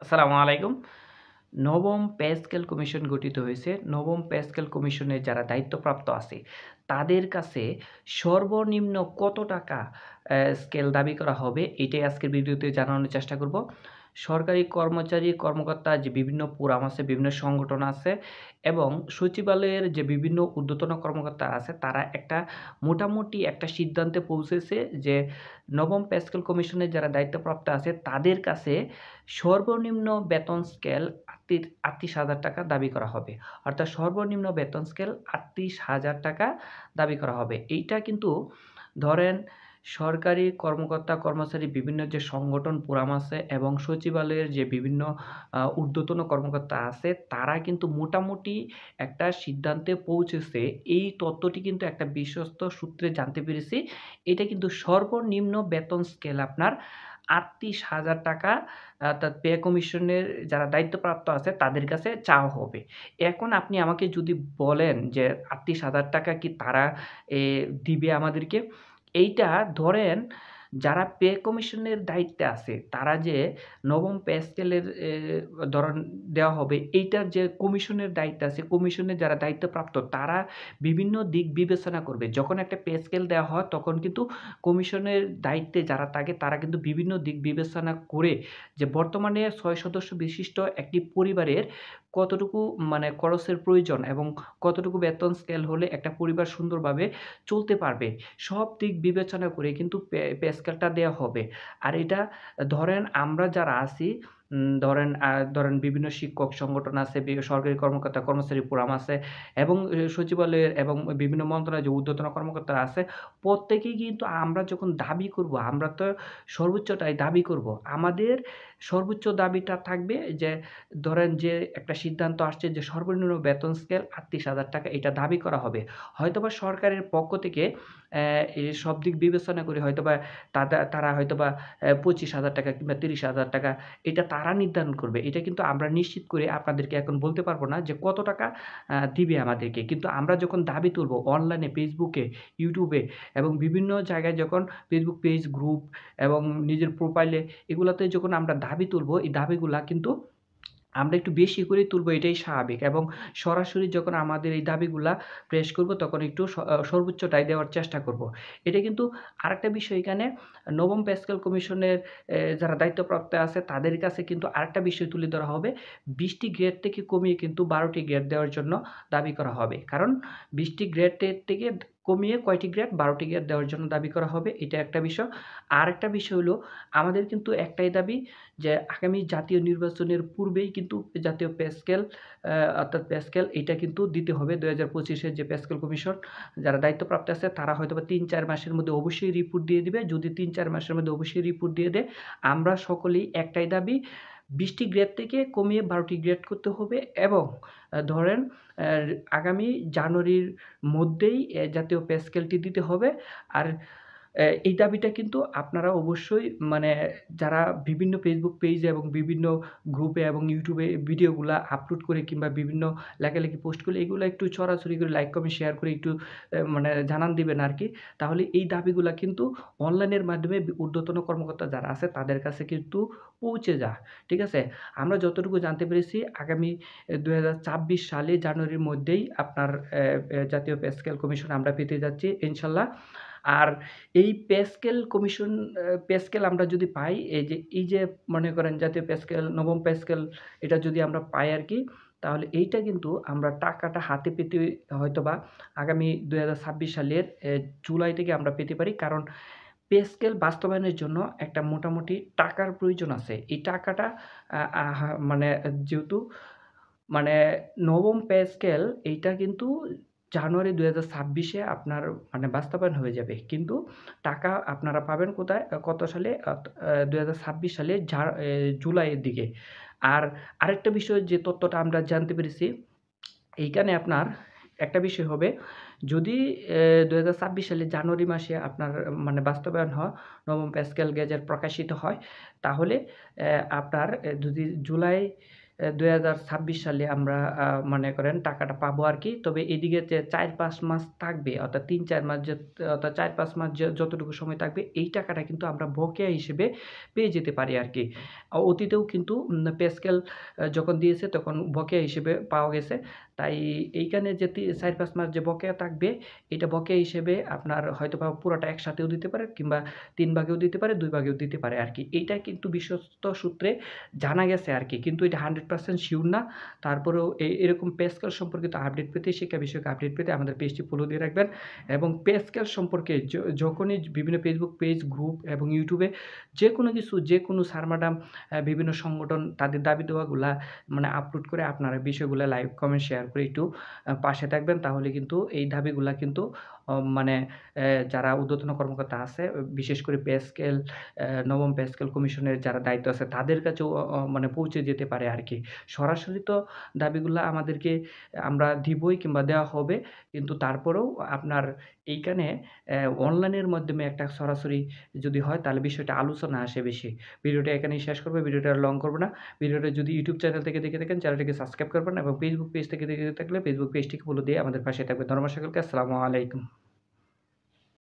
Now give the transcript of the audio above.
আসসালামু আলাইকুম। নবম পে স্কেল কমিশন গঠিত হয়েছে। নবম পে স্কেল কমিশনের যারা দায়িত্বপ্রাপ্ত আছে, তাদের কাছে সর্বনিম্ন কত টাকা স্কেল দাবি করা হবে, এটাই আজকের ভিডিওতে জানানোর চেষ্টা করব। সরকারি কর্মচারী, কর্মকর্তা যে বিভিন্ন পুরাম আছে, বিভিন্ন সংগঠন আছে এবং সচিবালয়ের যে বিভিন্ন ঊর্ধ্বতন কর্মকর্তা আছে, তারা মোটামুটি একটা সিদ্ধান্তে পৌঁছেছে যে নবম পে স্কেল কমিশনের যারা দায়িত্বপ্রাপ্ত আছে, তাদের কাছে সর্বনিম্ন বেতন স্কেল ৩৮,০০০ টাকা দাবি করা হবে। অর্থাৎ সর্বনিম্ন বেতন স্কেল ৩৮,০০০ টাকা দাবি করা হবে। এইটা কিন্তু ধরেন সরকারি কর্মকর্তা, কর্মচারী বিভিন্ন যে সংগঠন পুরাম আছে এবং সচিবালয়ের যে বিভিন্ন ঊর্ধ্বতন কর্মকর্তা আছে, তারা কিন্তু মোটামুটি একটা সিদ্ধান্তে পৌঁছেছে। এই তথ্যটি কিন্তু একটা বিশ্বস্ত সূত্রে জানতে পেরেছি। এটা কিন্তু সর্বনিম্ন বেতন স্কেল আপনার ৩৮,০০০ টাকা অর্থাৎ পে কমিশনের যারা দায়িত্বপ্রাপ্ত আছে তাদের কাছে চাওয়া হবে। এখন আপনি আমাকে যদি বলেন যে ৩৮,০০০ টাকা কি তারা এ দিবে আমাদেরকে? এইটা ধরেন যারা পে কমিশনের দায়িত্বে আছে, তারা যে নবম পে স্কেলের ধরেন দেওয়া হবে, এইটার যে কমিশনের দায়িত্বে আছে, কমিশনের যারা দায়িত্বপ্রাপ্ত তারা বিভিন্ন দিক বিবেচনা করবে। যখন একটা পে স্কেল দেওয়া হয় তখন কিন্তু কমিশনের দায়িত্বে যারা থাকে তারা কিন্তু বিভিন্ন দিক বিবেচনা করে যে বর্তমানে ৬ সদস্য বিশিষ্ট একটি পরিবারের কতটুকু মানে খরচের প্রয়োজন এবং কতটুকু বেতন স্কেল হলে একটা পরিবার সুন্দরভাবে চলতে পারবে। সব দিক বিবেচনা করে কিন্তু পে স্কেলটা দেয়া হবে। আর এটা ধরেন আমরা যারা আছি ধরেন বিভিন্ন শিক্ষক সংগঠন আছে, সরকারি কর্মকর্তা, কর্মচারী ফোরাম আছে এবং সচিবালয়ের এবং বিভিন্ন মন্ত্রণালয়ের যে ঊর্ধ্বতন কর্মকর্তারা আছে, প্রত্যেকেই কিন্তু আমরা যখন দাবি করব, আমরা তো সর্বোচ্চটাই দাবি করব। আমাদের সর্বোচ্চ দাবিটা থাকবে যে ধরেন যে একটা সিদ্ধান্ত আসছে যে সর্বনিম্ন বেতন স্কেল ৩৮,০০০ টাকা এটা দাবি করা হবে। হয়তোবা সরকারের পক্ষ থেকে সব দিক বিবেচনা করে হয়তোবা তারা হয়তোবা ২৫,০০০ টাকা কিংবা ৩০,০০০ টাকা এটা তারা নির্ধারণ করবে। এটা কিন্তু আমরা নিশ্চিত করে আপনাদেরকে এখন বলতে পারব না যে কত টাকা দিবে আমাদেরকে। কিন্তু আমরা যখন দাবি তুলব অনলাইনে, ফেসবুকে, ইউটিউবে এবং বিভিন্ন জায়গায় যখন ফেসবুক পেজ, গ্রুপ এবং নিজের প্রোফাইলে এগুলাতে যখন আমরা দাবি তুলব, এই দাবিগুলা কিন্তু আমরা একটু বেশি করেই তুলবো এটাই স্বাভাবিক এবং সরাসরি যখন আমাদের এই দাবিগুলা পেশ করব তখন একটু সর্বোচ্চটাই দেওয়ার চেষ্টা করব। এটা কিন্তু আরেকটা বিষয় এখানে নবম পে স্কেল কমিশনের যারা দায়িত্বপ্রাপ্ত আছে তাদের কাছে কিন্তু আরেকটা বিষয় তুলে ধরা হবে। ২০ টি গ্রেড থেকে কমিয়ে কিন্তু ১২ টি গ্রেড দেওয়ার জন্য দাবি করা হবে। কারণ ২০ টি গ্রেডের থেকে কমিয়ে কয়টি গ্রেড? ১২ টি গ্রেড দেওয়ার জন্য দাবি করা হবে। এটা একটা বিষয়। আরেকটা বিষয় হলো আমাদের কিন্তু একটাই দাবি যে আগামী জাতীয় নির্বাচনের পূর্বেই কিন্তু জাতীয় পে স্কেল অর্থাৎ পে স্কেল এইটা কিন্তু দিতে হবে। ২০২৫ এর যে পে স্কেল কমিশন যারা দায়িত্বপ্রাপ্ত আছে তারা হয়তোবা ৩-৪ মাসের মধ্যে অবশ্যই রিপোর্ট দিয়ে দিবে। যদি ৩-৪ মাসের মধ্যে অবশ্যই রিপোর্ট দিয়ে দেয়, আমরা সকলেই একটাই দাবি ২০ টি গ্রেড থেকে কমিয়ে ১২ টি গ্রেড করতে হবে এবং ধরেন অ্যা আগামী জানুয়ারির মধ্যেই জাতীয় পে স্কেলটি দিতে হবে। আর এই দাবিটা কিন্তু আপনারা অবশ্যই মানে যারা বিভিন্ন ফেসবুক পেজে এবং বিভিন্ন গ্রুপে এবং ইউটিউবে ভিডিওগুলা আপলোড করে কিংবা বিভিন্ন লেখালেখি পোস্ট করলে এগুলা একটু ছড়াছড়ি করে লাইক, কমেন্ট, শেয়ার করে একটু মানে জানান দিবেন আরকি। তাহলে এই দাবিগুলা কিন্তু অনলাইনের মাধ্যমে ঊর্ধ্বতন কর্মকর্তা যারা আছে তাদের কাছে কিন্তু পৌঁছে যায়। ঠিক আছে? আমরা যতটুকু জানতে পেরেছি আগামী ২০২৬ সালে জানুয়ারির মধ্যেই আপনার জাতীয় পে স্কেল কমিশন আমরা পেতে যাচ্ছি ইনশাল্লাহ। আর এই pay scale commission pay scale আমরা যদি পাই, এই যে মনে করেন জাতীয় পে স্কেল, নবম পে স্কেল এটা যদি আমরা পাই আরকি, তাহলে এইটা কিন্তু আমরা টাকাটা হাতে পেতে হয়তোবা আগামী ২০২৬ সালের জুলাই থেকে আমরা পেতে পারি। কারণ পে স্কেল বাস্তবায়নের জন্য একটা মোটামুটি টাকার প্রয়োজন আছে। এই টাকাটা আ আহা মানে যেহেতু মানে নবম পে স্কেল এইটা কিন্তু জানুয়ারি ২০২৬ এ আপনার মানে বাস্তবায়ন হয়ে যাবে। কিন্তু টাকা আপনারা পাবেন কোথায়? কত সালে? ২০২৬ সালের জুলাইয়ের দিকে। আর আরেকটা বিষয় যে তথ্যটা আমরা জানতে পেরেছি, এইখানে আপনার একটা বিষয় হবে যদি ২০২৬ সালের জানুয়ারি মাসে আপনার মানে বাস্তবায়ন হয়, নবম পে স্কেল গেজেট প্রকাশিত হয়, তাহলে আপনার যদি জুলাই 2026 সালে আমরা মনে করেন টাকাটা পাবো আরকি। তবে এদিকে যে ৪-৫ মাস থাকবে অর্থাৎ ৩-৪ মাস অর্থাৎ ৪-৫ মাস যতটুকু সময় থাকবে এই টাকাটা কিন্তু আমরা বকেয়া হিসেবে পেয়ে যেতে পারি আরকি। অতীতেও কিন্তু পে স্কেল যখন দিয়েছে তখন বকেয়া হিসেবে পাওয়া গেছে। তাই এইখানে যে ৪-৫ মাস যে বকেয়া থাকবে এটা বকেয়া হিসেবে আপনার হয়তোবা পুরাটা একসাথেও দিতে পারে কিংবা ৩ ভাগেও দিতে পারে, ২ ভাগেও দিতে পারে আরকি। এইটা কিন্তু বিশ্বস্ত সূত্রে জানা গেছে আরকি। কিন্তু এটা 100% সিউর না। তারপরেও এরকম পে স্কেল সম্পর্কিত আপডেট পেতে, শিক্ষা বিষয়ক আপডেট পেতে আমাদের পেজটি ফলো দিয়ে রাখবেন এবং পে স্কেল সম্পর্কে যখনই বিভিন্ন ফেসবুক পেজ, গ্রুপ এবং ইউটিউবে যেকোনো কিছু, যেকোনো স্যার ম্যাডাম বিভিন্ন সংগঠন তাদের দাবি দেওয়াগুলা মানে আপলোড করে আপনারা বিষয়গুলা লাইক, কমেন্ট, শেয়ার করে একটু পাশে থাকবেন। তাহলে কিন্তু এই দাবিগুলা কিন্তু মানে যারা ঊর্ধ্বতন কর্মকর্তা আছে, বিশেষ করে পে স্কেল, নবম পে স্কেল কমিশনের যারা দায়িত্ব আছে তাদের কাছেও মানে পৌঁছে যেতে পারে আরকি। সরাসরি তো দাবিগুলা আমাদেরকে আমরা দিবই কিংবা দেওয়া হবে। কিন্তু তারপরেও আপনার এইখানে অনলাইনের মাধ্যমে একটা সরাসরি যদি হয় তাহলে বিষয়টা আলোচনা আসে বেশি। ভিডিওটা এখানেই শেষ করব। ভিডিওটা আর লং করব না। ভিডিওটা যদি YouTube চ্যানেল থেকে দেখে থাকেন চ্যানেলটিকে সাবস্ক্রাইব করবেন এবং Facebook পেজ থেকে দেখে থাকলে Facebook পেজটিকে ফলো দিয়ে আমাদের পাশে থাকবেন। ধন্যবাদ সকলকে। আসসালামু আলাইকুম।